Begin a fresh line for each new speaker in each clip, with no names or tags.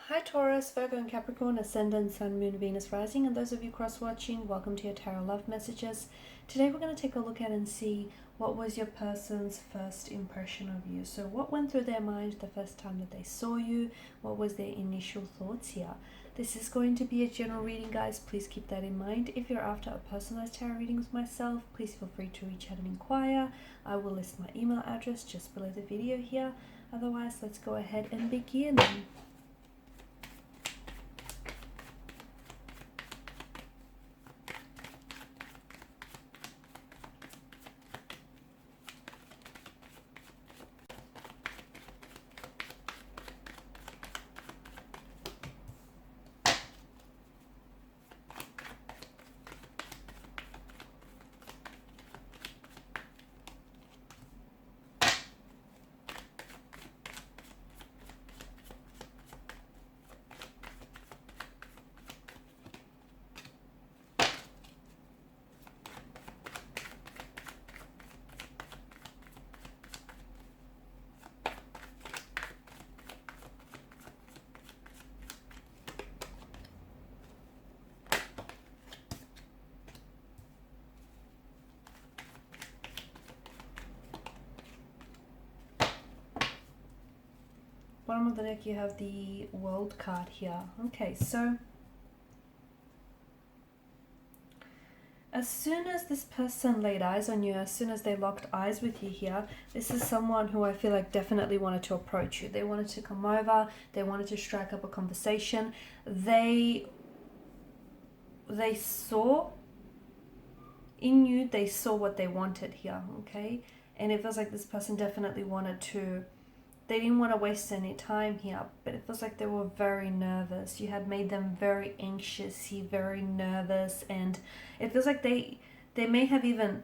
Hi Taurus, Virgo and Capricorn, Ascendant, Sun, Moon, Venus, Rising, and those of you cross-watching, welcome to your Tarot Love Messages. Today we're going to take a look at and see what was your person's first impression of you. So what went through their mind the first time that they saw you? What was their initial thoughts here? This is going to be a general reading, guys. Please keep that in mind. If you're after a personalized tarot reading with myself, please feel free to reach out and inquire. I will list my email address just below the video here. Otherwise, let's go ahead and begin. Bottom of the deck, you have the World card here. Okay, so as soon as this person laid eyes on you, as soon as they locked eyes with you here, this is someone who I feel like definitely wanted to approach you. They wanted to come over, they wanted to strike up a conversation. They saw in you, they saw what they wanted here, okay? And it feels like this person definitely wanted to, they didn't want to waste any time here, but it feels like they were very nervous. You had made them very anxious, very nervous, and it feels like they may have even,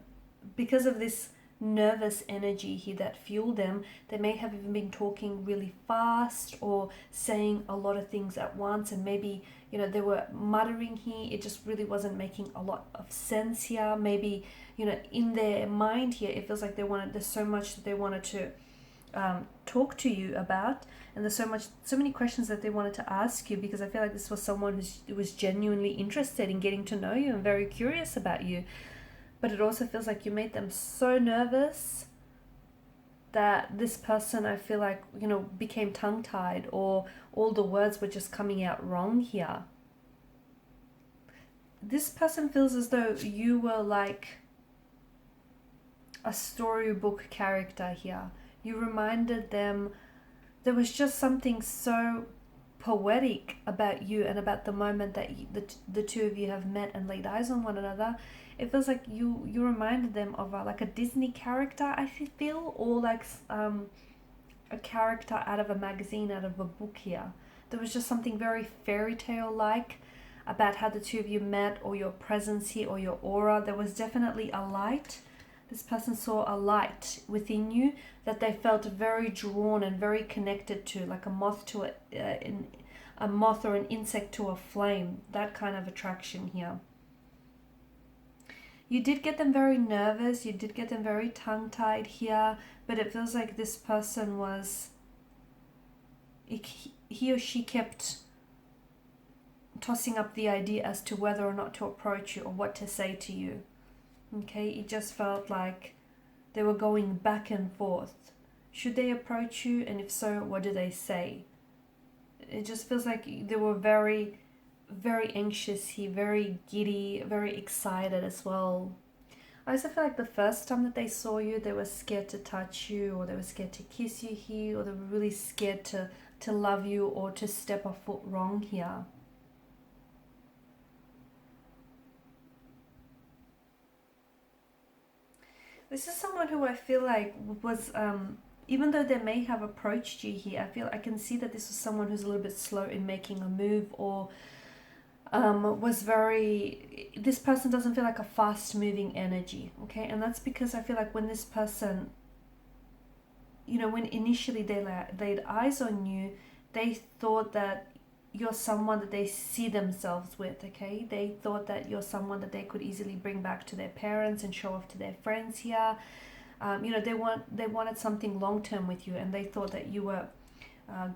because of this nervous energy here that fueled them, they may have even been talking really fast or saying a lot of things at once, and maybe, you know, they were muttering here. It just really wasn't making a lot of sense here. Maybe, you know, in their mind here, it feels like there's so much that they wanted to talk to you about, and there's so many questions that they wanted to ask you, because I feel like this was someone who was genuinely interested in getting to know you and very curious about you. But it also feels like you made them so nervous that this person, I feel like, you know, became tongue-tied, or all the words were just coming out wrong here. This person feels as though you were like a storybook character here. You reminded them, there was just something so poetic about you and about the moment that the two of you have met and laid eyes on one another. It feels like you reminded them of like a Disney character, I feel, or like a character out of a magazine, out of a book here. There was just something very fairy tale like about how the two of you met, or your presence here, or your aura. There was definitely a light. This person saw a light within you that they felt very drawn and very connected to, like a moth to a moth or an insect to a flame, that kind of attraction here. You did get them very nervous, you did get them very tongue-tied here, but it feels like this person was, he or she kept tossing up the idea as to whether or not to approach you or what to say to you. Okay, it just felt like they were going back and forth. Should they approach you? And if so, what do they say? It just feels like they were very, very anxious here, very giddy, very excited as well. I also feel like the first time that they saw you, they were scared to touch you, or they were scared to kiss you here, or they were really scared to love you, or to step a foot wrong here. This is someone who I feel like was, even though they may have approached you here, I can see that this was someone who's a little bit slow in making a move, or this person doesn't feel like a fast moving energy, okay? And that's because I feel like when this person, you know, when initially they laid eyes on you, they thought that you're someone that they see themselves with, okay? They thought that you're someone that they could easily bring back to their parents and show off to their friends here. You know, they wanted something long-term with you, and they thought that you were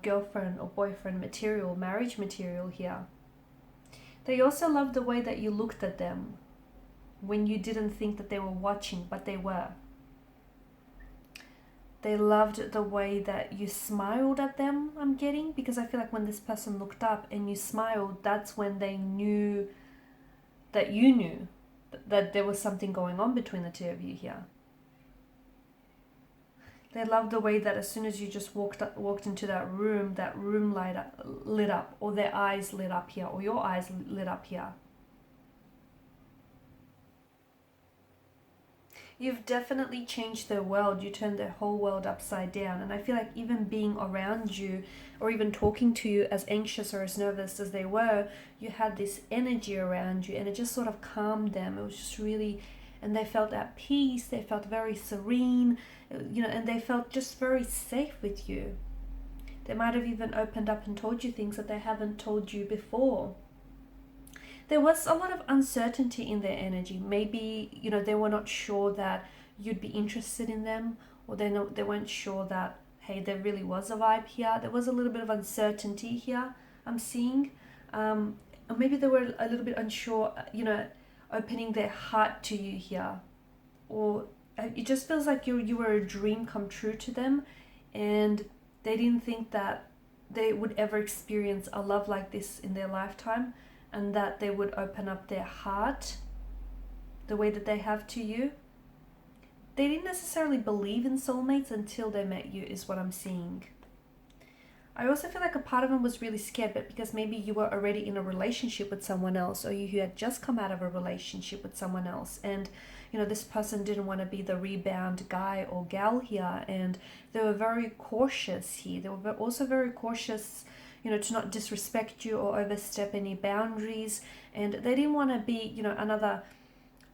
girlfriend or boyfriend material, marriage material here. They also loved the way that you looked at them when you didn't think that they were watching, but they were. They loved the way that you smiled at them, I'm getting, because I feel like when this person looked up and you smiled, that's when they knew that you knew that there was something going on between the two of you here. They loved the way that as soon as you just walked into that room lit up, or their eyes lit up here, or your eyes lit up here. You've definitely changed their world. You turned their whole world upside down. And I feel like even being around you or even talking to you, as anxious or as nervous as they were, you had this energy around you and it just sort of calmed them. It was just really, and they felt at peace. They felt very serene, and they felt just very safe with you. They might have even opened up and told you things that they haven't told you before. There was a lot of uncertainty in their energy. Maybe, they were not sure that you'd be interested in them, or they weren't sure that, hey, there really was a vibe here. There was a little bit of uncertainty here, I'm seeing. Or maybe they were a little bit unsure, opening their heart to you here. Or it just feels like you were a dream come true to them, and they didn't think that they would ever experience a love like this in their lifetime, and that they would open up their heart the way that they have to you. They didn't necessarily believe in soulmates until they met you, is what I'm seeing. I also feel like a part of them was really scared, but because maybe you were already in a relationship with someone else, or you had just come out of a relationship with someone else, and this person didn't want to be the rebound guy or gal here, and they were very cautious here. They were also very cautious to not disrespect you or overstep any boundaries. And they didn't want to be, another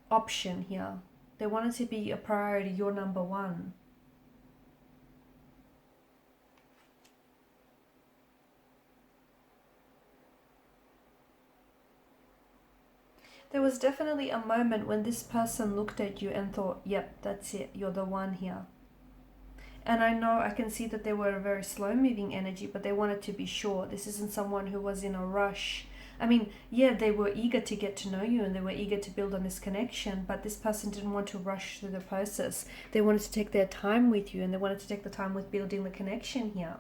option here. They wanted to be a priority, your number one. There was definitely a moment when this person looked at you and thought, yep, that's it, you're the one here. And I can see that they were a very slow moving energy, but they wanted to be sure. This isn't someone who was in a rush. I mean, yeah, they were eager to get to know you and they were eager to build on this connection, but this person didn't want to rush through the process. They wanted to take their time with you, and they wanted to take the time with building the connection here.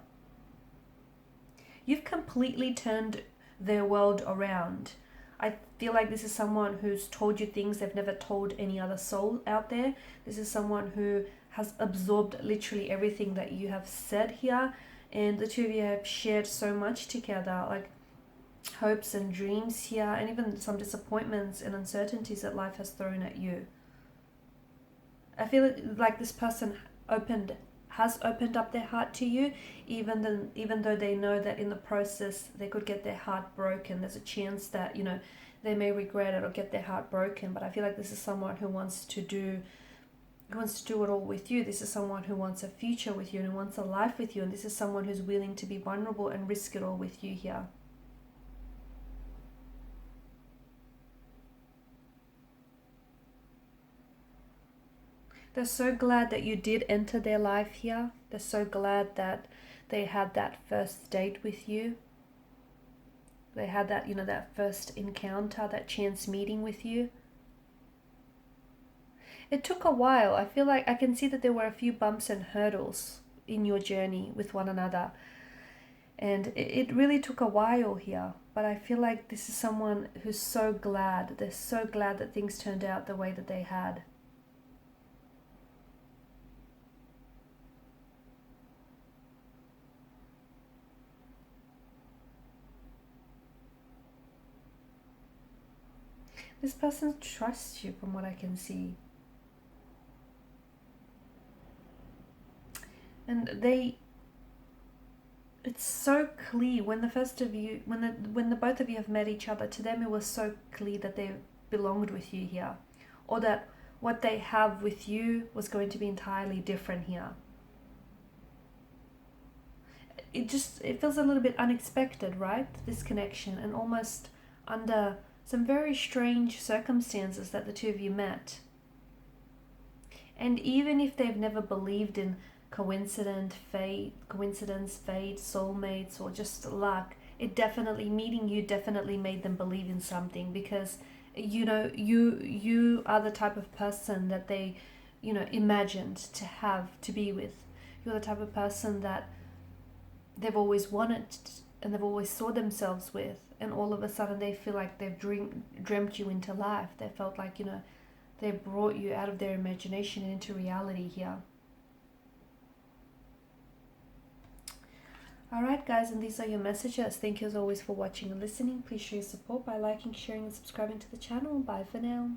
You've completely turned their world around. I feel like this is someone who's told you things they've never told any other soul out there. This is someone who has absorbed literally everything that you have said here, and the two of you have shared so much together, like hopes and dreams here, and even some disappointments and uncertainties that life has thrown at you. I feel like this person has opened up their heart to you, even though they know that in the process they could get their heart broken. There's a chance that they may regret it or get their heart broken. But I feel like this is someone who wants to do it all with you. This is someone who wants a future with you and who wants a life with you, and this is someone who's willing to be vulnerable and risk it all with you here. They're so glad that you did enter their life here. They're so glad that they had that first date with you. They had that, that first encounter, that chance meeting with you. It took a while. I feel like I can see that there were a few bumps and hurdles in your journey with one another. And it really took a while here. But I feel like this is someone who's so glad. They're so glad that things turned out the way that they had. This person trusts you from what I can see. And it's so clear when the both of you have met each other, to them it was so clear that they belonged with you here, or that what they have with you was going to be entirely different here. It feels a little bit unexpected, right? This connection, and almost under some very strange circumstances that the two of you met. And even if they've never believed in coincidence, fate, soulmates, or just luck. It definitely, meeting you definitely made them believe in something, because you know, you are the type of person that they, you know, imagined to have, to be with. You're the type of person that they've always wanted and they've always saw themselves with, and all of a sudden they feel like they've dreamt you into life. They felt like, you know, they brought you out of their imagination and into reality here. Alright guys, and these are your messages. Thank you as always for watching and listening. Please show your support by liking, sharing and subscribing to the channel. Bye for now.